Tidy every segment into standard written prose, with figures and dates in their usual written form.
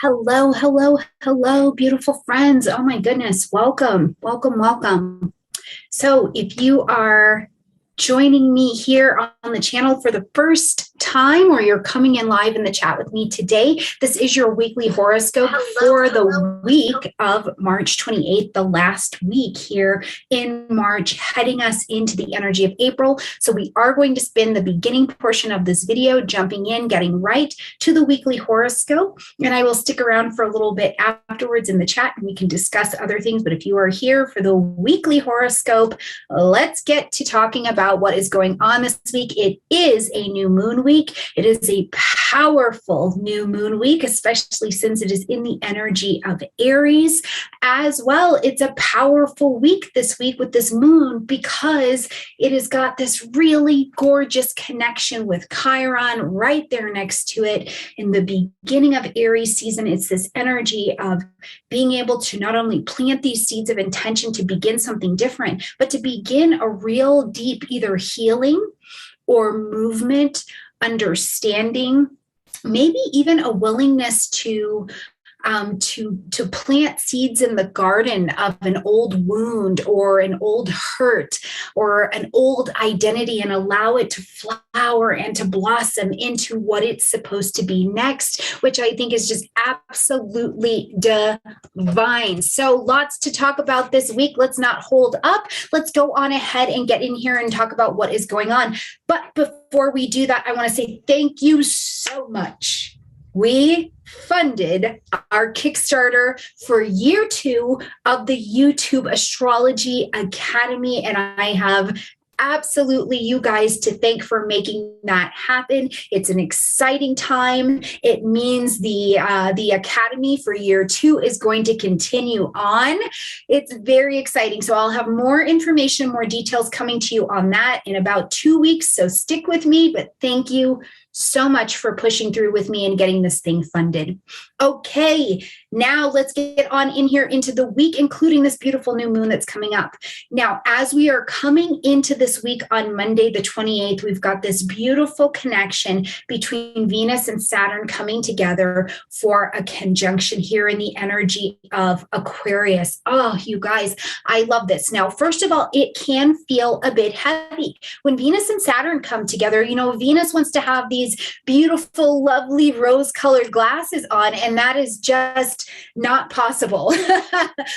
Hello, hello, hello, beautiful friends. Oh my goodness. Welcome, welcome, welcome. So, if you are joining me here on the channel for the first time, or you're coming in live in the chat with me today, this is your weekly horoscope for the week of March 28th, the last week here in March, heading us into the energy of April. So we are going to spend the beginning portion of this video jumping in, getting right to the weekly horoscope, and I will stick around for a little bit afterwards in the chat and we can discuss other things. But if you are here for the weekly horoscope, let's get to talking about what is going on this week. It is a new moon week. It is a powerful new moon week, especially since it is in the energy of Aries. As well, it's a powerful week this week with this moon because it has got this really gorgeous connection with Chiron right there next to it. In the beginning of Aries season, it's this energy of being able to not only plant these seeds of intention to begin something different, but to begin a real deep either healing or movement, understanding, maybe even a willingness to plant seeds in the garden of an old wound or an old hurt or an old identity and allow it to flower and to blossom into what it's supposed to be next, which I think is just absolutely divine. So lots to talk about this week. Let's not hold up. Let's go on ahead and get in here and talk about what is going on. But before we do that, I want to say thank you so much. We funded our Kickstarter for year 2 of the YouTube Astrology Academy, and I have absolutely you guys to thank for making that happen. It's an exciting time. It means the Academy for year 2 is going to continue on. It's very exciting. So I'll have more information, more details coming to you on that in about 2 weeks. So stick with me, but thank you so much for pushing through with me and getting this thing funded. Okay, now let's get on in here into the week, including this beautiful new moon that's coming up. Now, as we are coming into this week on Monday, the 28th, we've got this beautiful connection between Venus and Saturn coming together for a conjunction here in the energy of Aquarius. Oh, you guys, I love this. Now, first of all, it can feel a bit heavy. When Venus and Saturn come together, you know, Venus wants to have these beautiful, lovely rose-colored glasses on, and that is just not possible.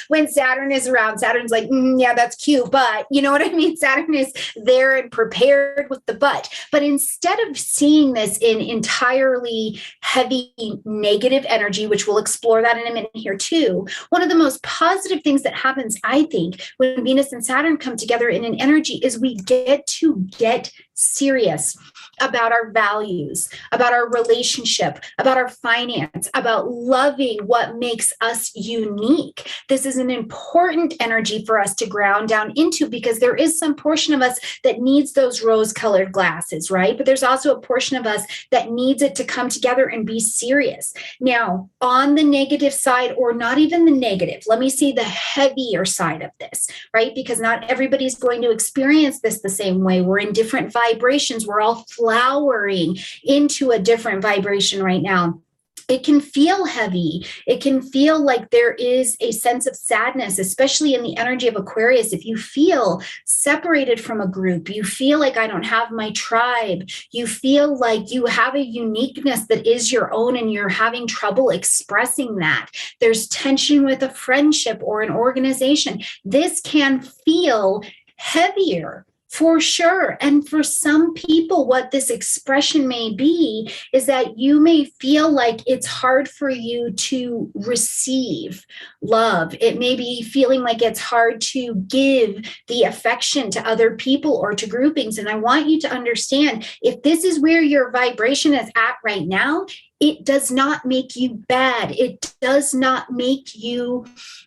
When Saturn is around, Saturn's like, yeah, that's cute, but you know what I mean? Saturn is there and prepared with the butt. But instead of seeing this in entirely heavy negative energy, which we'll explore that in a minute here too, one of the most positive things that happens, I think, when Venus and Saturn come together in an energy is we get to get serious about our values, about our relationship, about our finance, about loving what makes us unique. This is an important energy for us to ground down into because there is some portion of us that needs those rose-colored glasses, right? But there's also a portion of us that needs it to come together and be serious. Now, on the negative side, or not even the negative, let me see the heavier side of this, right? Because not everybody's going to experience this the same way. We're in different vibrations. We're all flowering into a different vibration right now. It can feel heavy. It can feel like there is a sense of sadness, especially in the energy of Aquarius. If you feel separated from a group, you feel like I don't have my tribe, you feel like you have a uniqueness that is your own and you're having trouble expressing that. There's tension with a friendship or an organization. This can feel heavier. For sure. And for some people, what this expression may be is that you may feel like it's hard for you to receive love. It may be feeling like it's hard to give the affection to other people or to groupings. And I want you to understand, if this is where your vibration is at right now, it does not make you bad. It does not make you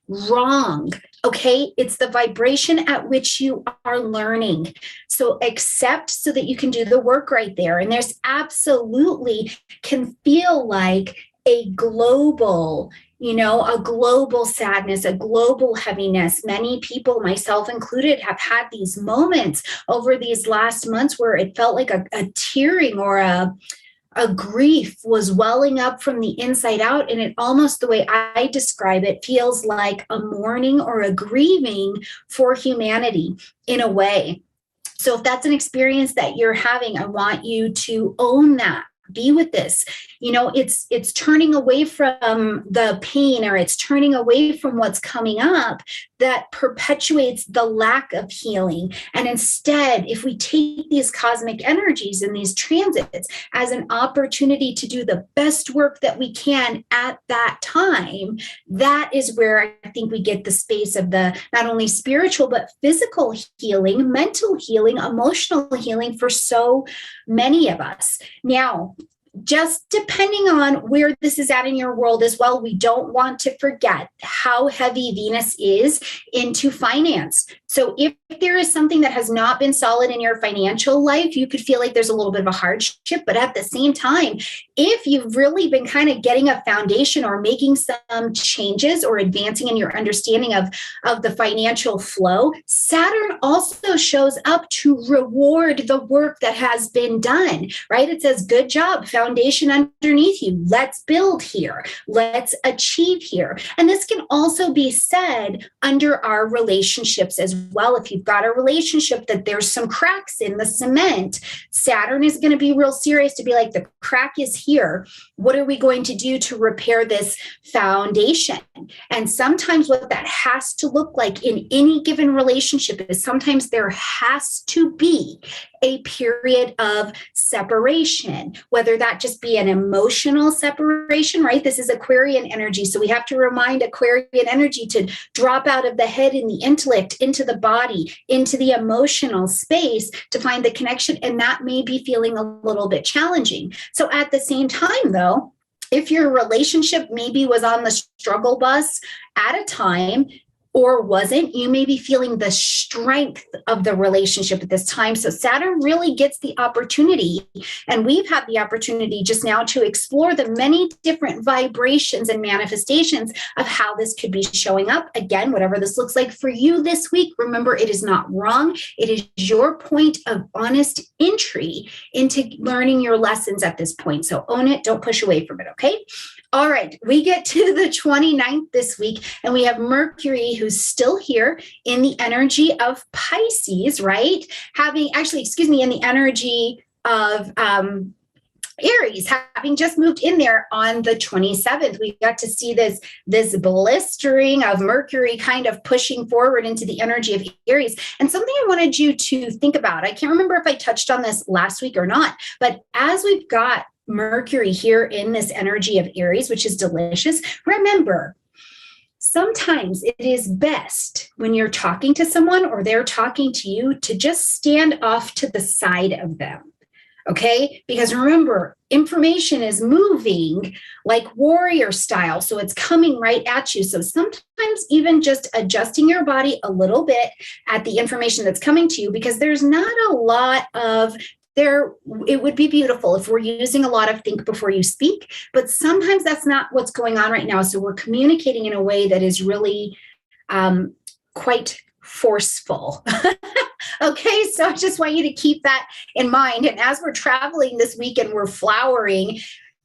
wrong. Okay, it's the vibration at which you are learning. So accept so that you can do the work right there. And there's absolutely can feel like a global, a global sadness, a global heaviness. Many people, myself included, have had these moments over these last months where it felt like a tearing or a grief was welling up from the inside out. And it almost, the way I describe it, feels like a mourning or a grieving for humanity in a way. So if that's an experience that you're having, I want you to own that. Be with this. It's turning away from the pain, or it's turning away from what's coming up that perpetuates the lack of healing. And instead, if we take these cosmic energies and these transits as an opportunity to do the best work that we can at that time, that is where I think we get the space of the not only spiritual, but physical healing, mental healing, emotional healing for so many of us. Now, just depending on where this is at in your world as well, we don't want to forget how heavy Venus is into finance. So if there is something that has not been solid in your financial life, you could feel like there's a little bit of a hardship. But at the same time, if you've really been kind of getting a foundation or making some changes or advancing in your understanding of the financial flow, Saturn also shows up to reward the work that has been done, right? It says, good job, foundation underneath you. Let's build here. Let's achieve here. And this can also be said under our relationships as well. If you've got a relationship that there's some cracks in the cement, Saturn is going to be real serious to be like, the crack is here. What are we going to do to repair this foundation? And sometimes what that has to look like in any given relationship is sometimes there has to be a period of separation, whether that just be an emotional separation, right? This is Aquarian energy. So we have to remind Aquarian energy to drop out of the head and the intellect into the body, into the emotional space to find the connection. And that may be feeling a little bit challenging. So at the same time, though, if your relationship maybe was on the struggle bus at a time, or wasn't, you may be feeling the strength of the relationship at this time. So Saturn really gets the opportunity, and we've had the opportunity just now to explore the many different vibrations and manifestations of how this could be showing up. Again, whatever this looks like for you this week, remember, it is not wrong. It is your point of honest entry into learning your lessons at this point. So own it, don't push away from it, okay? All right, we get to the 29th this week, and we have Mercury, who's still here in the energy of Pisces, right? In the energy of Aries, having just moved in there on the 27th. We got to see this blistering of Mercury kind of pushing forward into the energy of Aries. And something I wanted you to think about, I can't remember if I touched on this last week or not, but as we've got Mercury here in this energy of Aries, which is delicious, remember, sometimes it is best when you're talking to someone or they're talking to you to just stand off to the side of them. Okay? Because remember, information is moving like warrior style. So it's coming right at you. So sometimes even just adjusting your body a little bit at the information that's coming to you, because there's not a lot of it would be beautiful if we're using a lot of think before you speak, but sometimes that's not what's going on right now. So we're communicating in a way that is really quite forceful. Okay, so I just want you to keep that in mind. And as we're traveling this week and we're flowering,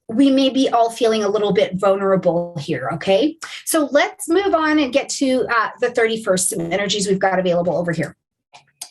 we may be all feeling a little bit vulnerable here, okay? So let's move on and get to the 31st, some energies we've got available over here.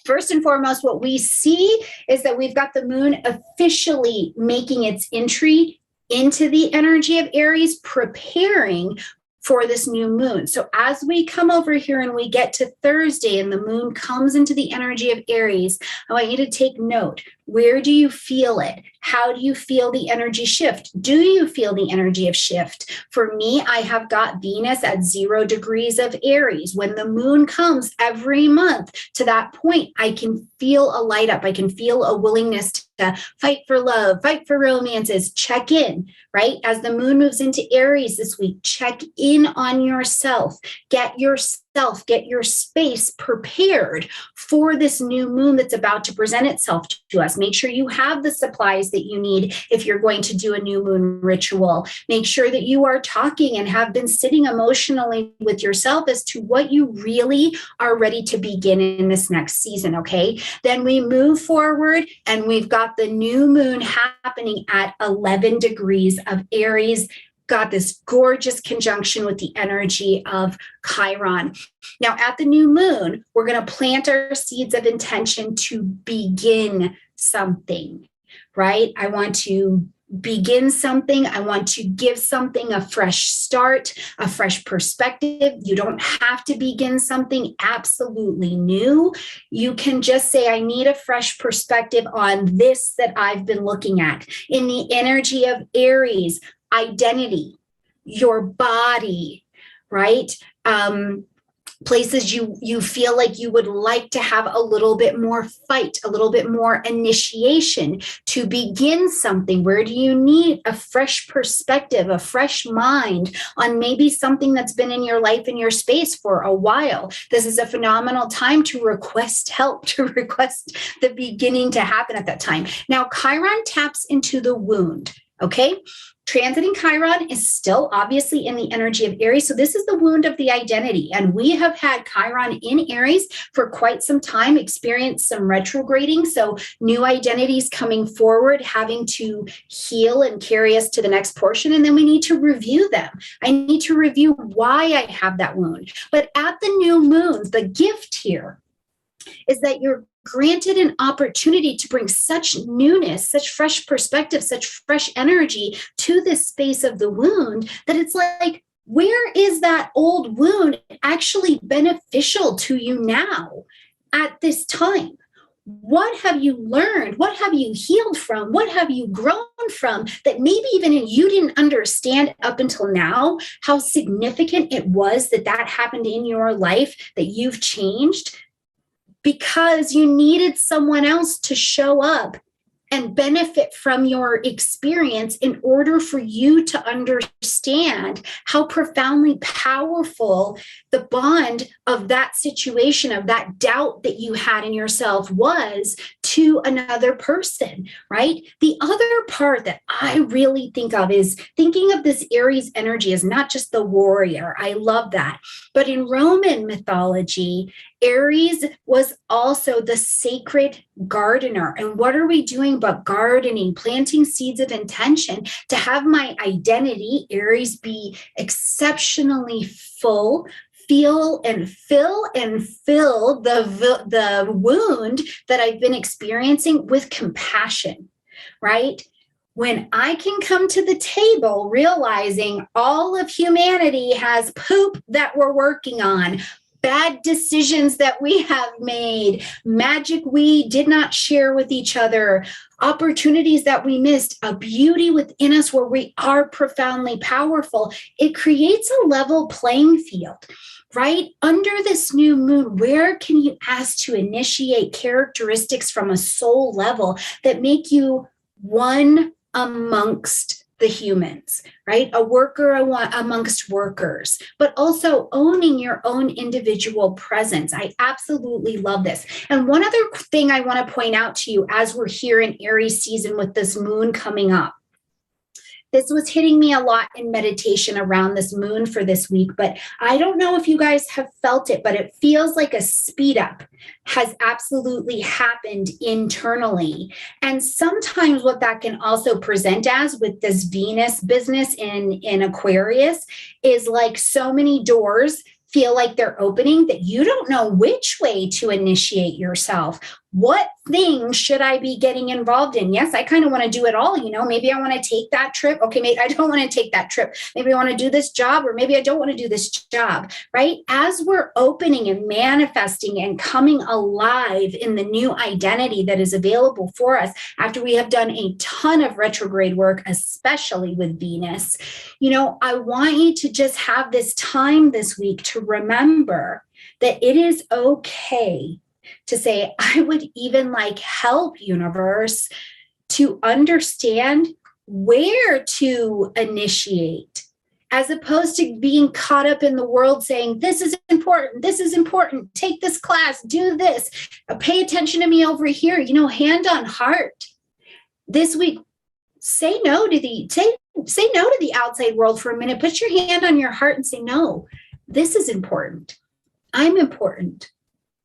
First and foremost, what we see is that we've got the moon officially making its entry into the energy of Aries, preparing for this new moon. So as we come over here and we get to Thursday and the moon comes into the energy of Aries, I want you to take note. Where do you feel it? How do you feel the energy shift? Do you feel the energy of shift? For me, I have got Venus at 0 degrees of Aries. When the moon comes every month to that point, I can feel a light up. I can feel a willingness to fight for love, fight for romances, check in, right? As the moon moves into Aries this week, check in on yourself. Get yourself get your space prepared for this new moon that's about to present itself to us. Make sure you have the supplies that you need if you're going to do a new moon ritual. Make sure that you are talking and have been sitting emotionally with yourself as to what you really are ready to begin in this next season, okay? Then we move forward and we've got the new moon happening at 11 degrees of Aries. Got this gorgeous conjunction with the energy of Chiron. Now, at the new moon, we're going to plant our seeds of intention to begin something, right? I want to begin something. I want to give something a fresh start, a fresh perspective. You don't have to begin something absolutely new. You can just say, I need a fresh perspective on this that I've been looking at. In the energy of Aries, identity, your body, right? Places you feel like you would like to have a little bit more fight, a little bit more initiation to begin something. Where do you need a fresh perspective, a fresh mind on maybe something that's been in your life, in your space for a while? This is a phenomenal time to request help, to request the beginning to happen at that time. Now, Chiron taps into the wound, okay? Transiting Chiron is still obviously in the energy of Aries. So this is the wound of the identity. And we have had Chiron in Aries for quite some time, experienced some retrograding. So new identities coming forward, having to heal and carry us to the next portion. And then we need to review them. I need to review why I have that wound. But at the new moon, the gift here is that you're granted an opportunity to bring such newness, such fresh perspective, such fresh energy to this space of the wound that it's like, where is that old wound actually beneficial to you now at this time? What have you learned? What have you healed from? What have you grown from that maybe even you didn't understand up until now, how significant it was that that happened in your life, that you've changed? Because you needed someone else to show up and benefit from your experience in order for you to understand how profoundly powerful the bond of that situation, of that doubt that you had in yourself was to another person, right? The other part that I really think of is thinking of this Aries energy as not just the warrior. I love that. But in Roman mythology, Aries was also the sacred gardener. And what are we doing but gardening, planting seeds of intention to have my identity, Aries, be exceptionally full, feel and fill the wound that I've been experiencing with compassion, right? When I can come to the table realizing all of humanity has poop that we're working on, bad decisions that we have made, magic we did not share with each other, opportunities that we missed, a beauty within us where we are profoundly powerful, it creates a level playing field, right? Under this new moon, where can you ask to initiate characteristics from a soul level that make you one amongst the humans, right? A worker amongst workers, but also owning your own individual presence. I absolutely love this. And one other thing I want to point out to you as we're here in Aries season with this moon coming up. This was hitting me a lot in meditation around this moon for this week, but I don't know if you guys have felt it, but it feels like a speed up has absolutely happened internally. And sometimes what that can also present as with this Venus business in Aquarius is like so many doors feel like they're opening that you don't know which way to initiate yourself. What things should I be getting involved in? Yes, I kind of want to do it all. Maybe I want to take that trip. Okay, maybe I don't want to take that trip. Maybe I want to do this job, or maybe I don't want to do this job, right? As we're opening and manifesting and coming alive in the new identity that is available for us after we have done a ton of retrograde work, especially with Venus, I want you to just have this time this week to remember that it is okay to say, I would even like help, universe, to understand where to initiate as opposed to being caught up in the world saying, this is important, take this class, do this, pay attention to me over here, hand on heart. This week, say no to the outside world for a minute. Put your hand on your heart and say, no, this is important. I'm important.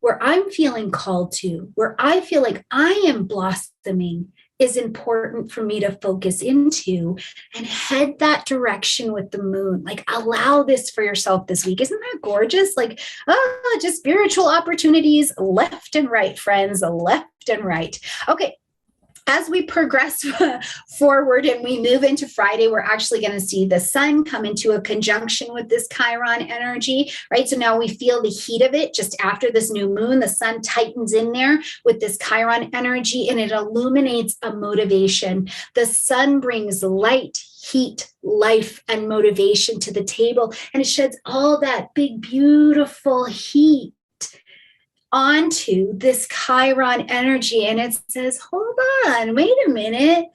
Where I'm feeling called to, where I feel like I am blossoming, is important for me to focus into and head that direction with the moon. Like, allow this for yourself this week. Isn't that gorgeous? Like, just spiritual opportunities left and right, friends, left and right. Okay. As we progress forward and we move into Friday, we're actually going to see the sun come into a conjunction with this Chiron energy, right? So now we feel the heat of it just after this new moon. The sun tightens in there with this Chiron energy and it illuminates a motivation. The sun brings light, heat, life, and motivation to the table, and it sheds all that big, beautiful heat onto this Chiron energy. And it says, hold on, wait a minute.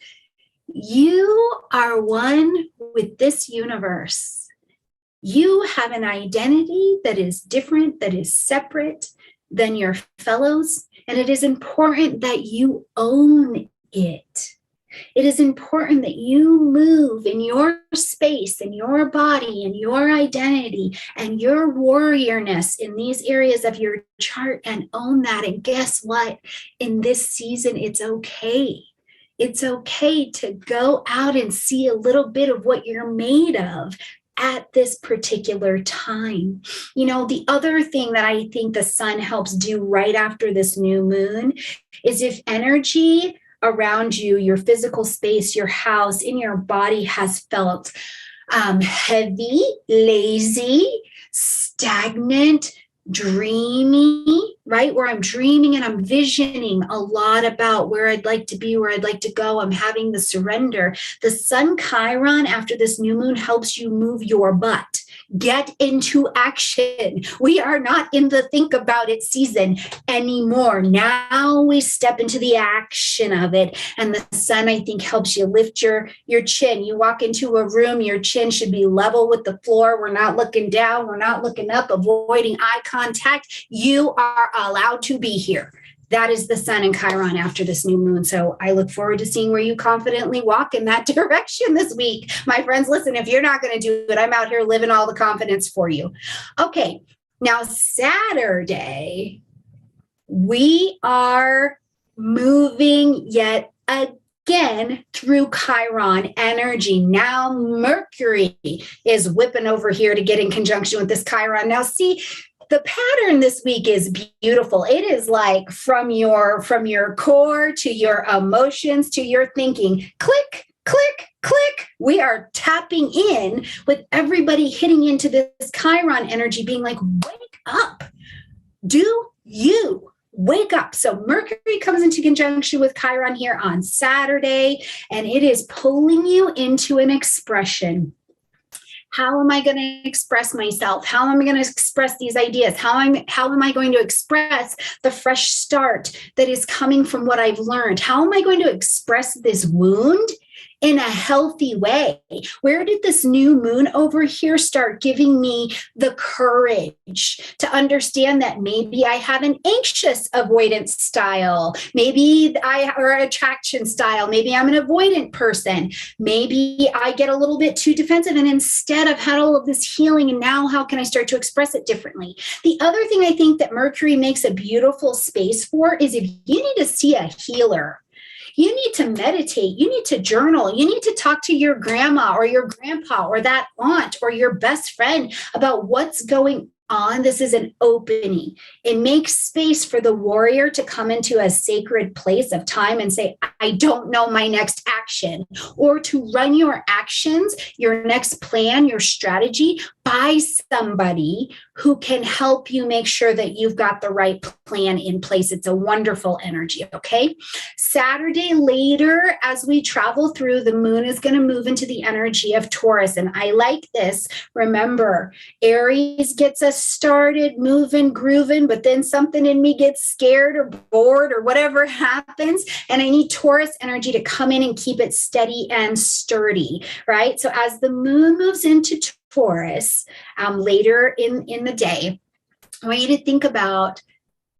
You are one with this universe. You have an identity that is different, that is separate than your fellows. And it is important that you own it. It is important that you move in your space, in your body, in your identity, and your warriorness in these areas of your chart and own that. And guess what? In this season, it's okay. It's okay to go out and see a little bit of what you're made of at this particular time. The other thing that I think the sun helps do right after this new moon is if energy around you, your physical space, your house, in your body has felt heavy, lazy, stagnant, dreamy, right? Where I'm dreaming and I'm visioning a lot about where I'd like to be, where I'd like to go. I'm having the surrender. The sun Chiron after this new moon helps you move your butt. Get into action. We are not in the think about it season anymore. Now we step into the action of it. And the sun, I think, helps you lift your chin. You walk into a room, your chin should be level with the floor. We're not looking down. We're not looking up, avoiding eye contact. You are allowed to be here. That is the sun and Chiron after this new moon. So I look forward to seeing where you confidently walk in that direction this week. My friends, listen, if you're not going to do it, I'm out here living all the confidence for you. Okay, now Saturday, we are moving yet again through Chiron energy. Now Mercury is whipping over here to get in conjunction with this Chiron. Now see, the pattern this week is beautiful. It is like from your core to your emotions to your thinking. Click, click, click. We are tapping in with everybody hitting into this Chiron energy, being like, wake up. Do you wake up? So Mercury comes into conjunction with Chiron here on Saturday, and it is pulling you into an expression. How am I going to express myself? How am I going to express these ideas? How am I going to express the fresh start that is coming from what I've learned? How am I going to express this wound in a healthy way? Where did this new moon over here start giving me the courage to understand that maybe I have an anxious avoidance style, maybe or attraction style, maybe I'm an avoidant person, maybe I get a little bit too defensive, and instead I've had all of this healing, and now how can I start to express it differently? The other thing I think that Mercury makes a beautiful space for is if you need to see a healer, you need to meditate, you need to journal, you need to talk to your grandma or your grandpa or that aunt or your best friend about what's going on. This is an opening. It makes space for the warrior to come into a sacred place of time and say, I don't know my next action, or to run your actions, your next plan, your strategy by somebody who can help you make sure that you've got the right plan in place. It's a wonderful energy, okay? Saturday later, as we travel through, the moon is going to move into the energy of Taurus. And I like this. Remember, Aries gets us started moving, grooving, but then something in me gets scared or bored or whatever happens. And I need Taurus energy to come in and keep it steady and sturdy, right? So as the moon moves into Taurus later in the day, I want you to think about,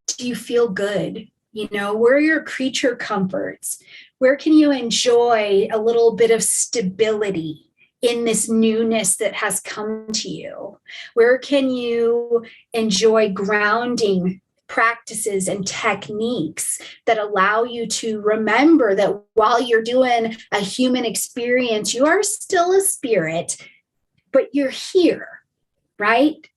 do you feel good? You know, where are your creature comforts? Where can you enjoy a little bit of stability in this newness that has come to you? Where can you enjoy grounding practices and techniques that allow you to remember that while you're doing a human experience, you are still a spirit, but you're here, right?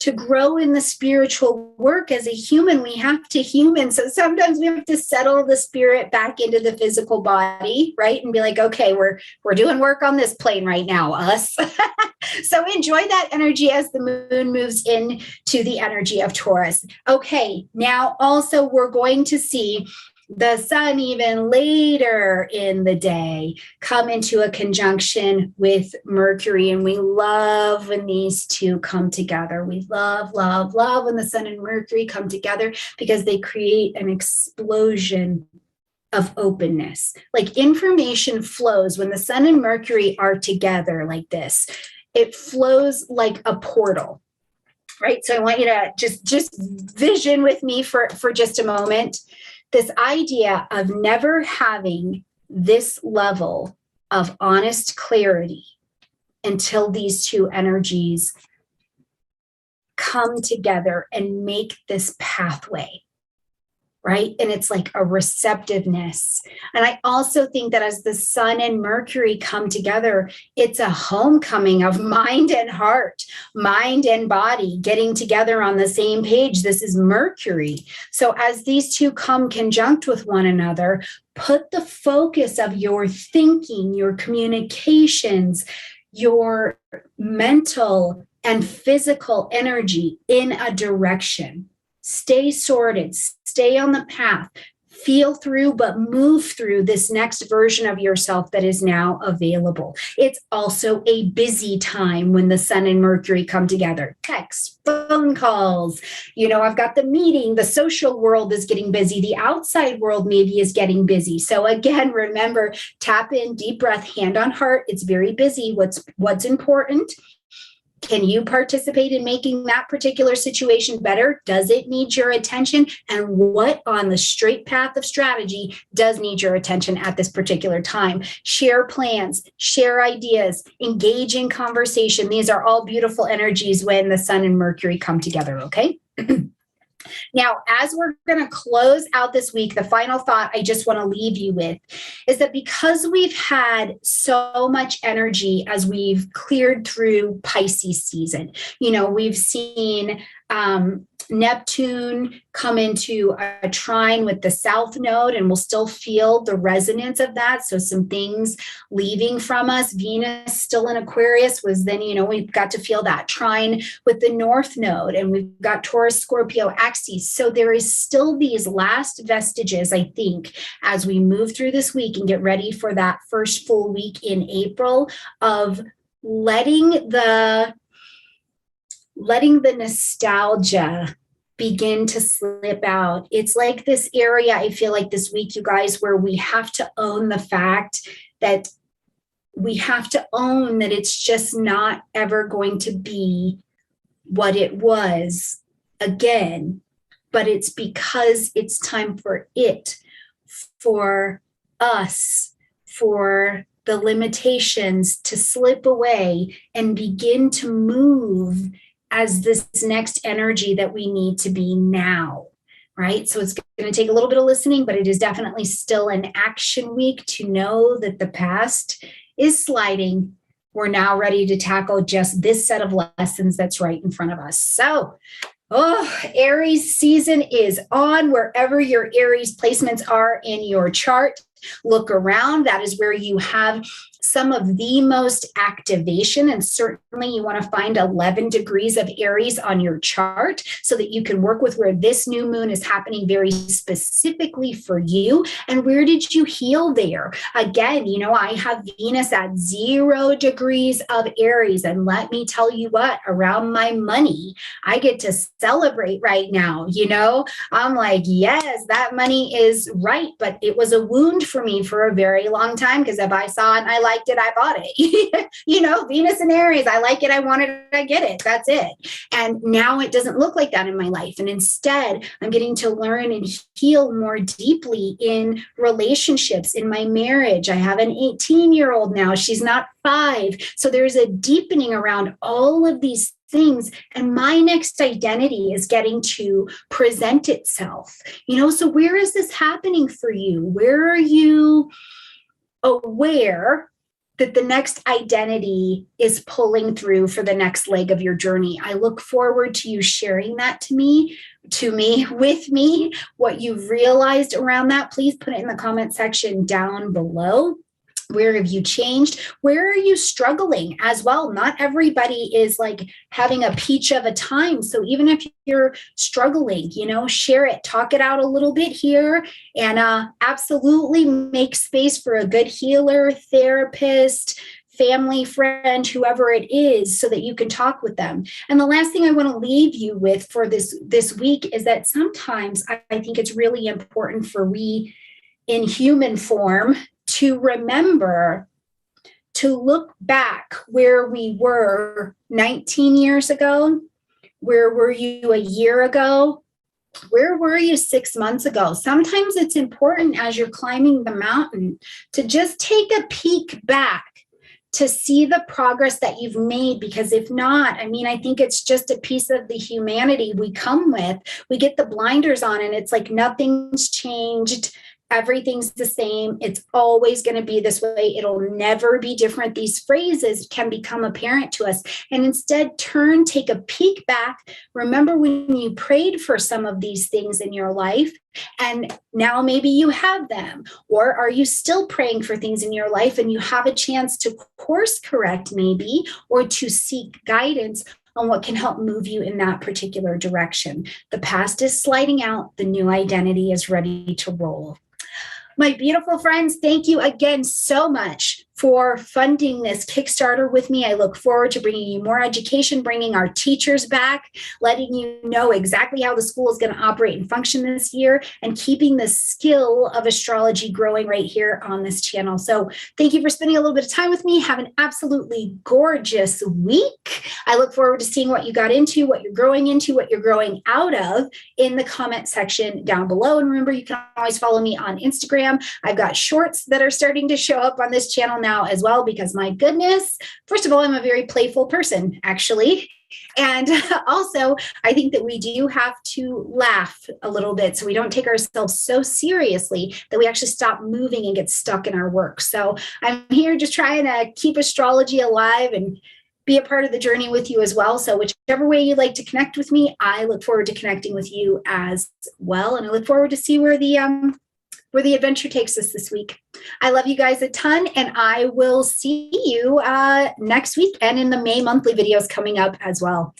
To grow in the spiritual work as a human, we have to human. So sometimes we have to settle the spirit back into the physical body, right? And be like, okay, we're doing work on this plane right now, us. So enjoy that energy as the moon moves into the energy of Taurus. Okay, now also we're going to see the sun even later in the day come into a conjunction with Mercury. And we love when these two come together. We love, love, love when the sun and Mercury come together because they create an explosion of openness. Like information flows when the sun and Mercury are together like this. It flows like a portal. Right. So I want you to just vision with me for just a moment. This idea of never having this level of honest clarity until these two energies come together and make this pathway, right? And it's like a receptiveness. And I also think that as the sun and Mercury come together, it's a homecoming of mind and heart, mind and body getting together on the same page. This is Mercury. So as these two come conjunct with one another, put the focus of your thinking, your communications, your mental and physical energy in a direction. Stay sorted, stay on the path, feel through, but move through this next version of yourself that is now available. It's also a busy time when the sun and Mercury come together. Texts, phone calls, I've got the meeting, the social world is getting busy, the outside world maybe is getting busy. So again, remember, tap in, deep breath, hand on heart. It's very busy. What's important? Can you participate in making that particular situation better? Does it need your attention? And what on the straight path of strategy does need your attention at this particular time? Share plans, share ideas, engage in conversation. These are all beautiful energies when the sun and Mercury come together, okay? Now, as we're going to close out this week, the final thought I just want to leave you with is that because we've had so much energy as we've cleared through Pisces season, we've seen Neptune come into a trine with the South Node, and we'll still feel the resonance of that. So some things leaving from us. Venus still in Aquarius was then, we've got to feel that trine with the North Node, and we've got Taurus, Scorpio axes. So there is still these last vestiges, I think, as we move through this week and get ready for that first full week in April of letting the nostalgia begin to slip out. It's like this area, I feel like this week, you guys, where we have to own the fact that it's just not ever going to be what it was again, but it's because it's time for us, for the limitations to slip away and begin to move as this next energy that we need to be now, right? So it's going to take a little bit of listening, but it is definitely still an action week to know that the past is sliding. We're now ready to tackle just this set of lessons that's right in front of us. So, Aries season is on. Wherever your Aries placements are in your chart, look around. That is where you have some of the most activation. And certainly you want to find 11 degrees of Aries on your chart so that you can work with where this new moon is happening very specifically for you. And where did you heal there? Again, I have Venus at 0 degrees of Aries. And let me tell you what, around my money, I get to celebrate right now. I'm like, yes, that money is right. But it was a wound for me for a very long time, because if I saw it and I liked it, I bought it. You know, Venus and Aries, I like it, I want it, I get it. That's it. And now it doesn't look like that in my life. And instead, I'm getting to learn and heal more deeply in relationships, in my marriage. I have an 18-year-old now. She's not 5. So there's a deepening around all of these things, and my next identity is getting to present itself. You know, so where is this happening for you? Where are you aware that the next identity is pulling through for the next leg of your journey? I look forward to you sharing that with me, what you've realized around that. Please put it in the comment section down below. Where have you changed? Where are you struggling as well? Not everybody is like having a peach of a time. So even if you're struggling, you know, share it, talk it out a little bit here, and absolutely make space for a good healer, therapist, family, friend, whoever it is, so that you can talk with them. And the last thing I want to leave you with for this week is that sometimes I think it's really important for we in human form to remember to look back where we were 19 years ago. Where were you a year ago? Where were you 6 months ago? Sometimes it's important as you're climbing the mountain to just take a peek back to see the progress that you've made, because if not, I mean, I think it's just a piece of the humanity we come with. We get the blinders on and it's like nothing's changed. Everything's the same. It's always going to be this way. It'll never be different. These phrases can become apparent to us. And instead, take a peek back. Remember when you prayed for some of these things in your life, and now maybe you have them. Or are you still praying for things in your life and you have a chance to course correct maybe, or to seek guidance on what can help move you in that particular direction? The past is sliding out. The new identity is ready to roll. My beautiful friends, thank you again so much for funding this Kickstarter with me. I look forward to bringing you more education, bringing our teachers back, letting you know exactly how the school is going to operate and function this year, and keeping the skill of astrology growing right here on this channel. So thank you for spending a little bit of time with me. Have an absolutely gorgeous week. I look forward to seeing what you got into, what you're growing into, what you're growing out of in the comment section down below. And remember, you can always follow me on Instagram. I've got shorts that are starting to show up on this channel now as well, because my goodness, first of all, I'm a very playful person, actually. And also, I think that we do have to laugh a little bit so we don't take ourselves so seriously that we actually stop moving and get stuck in our work. So I'm here just trying to keep astrology alive and be a part of the journey with you as well. So whichever way you'd like to connect with me, I look forward to connecting with you as well. And I look forward to see where the adventure takes us this week. I love you guys a ton, and I will see you next week and in the May monthly videos coming up as well.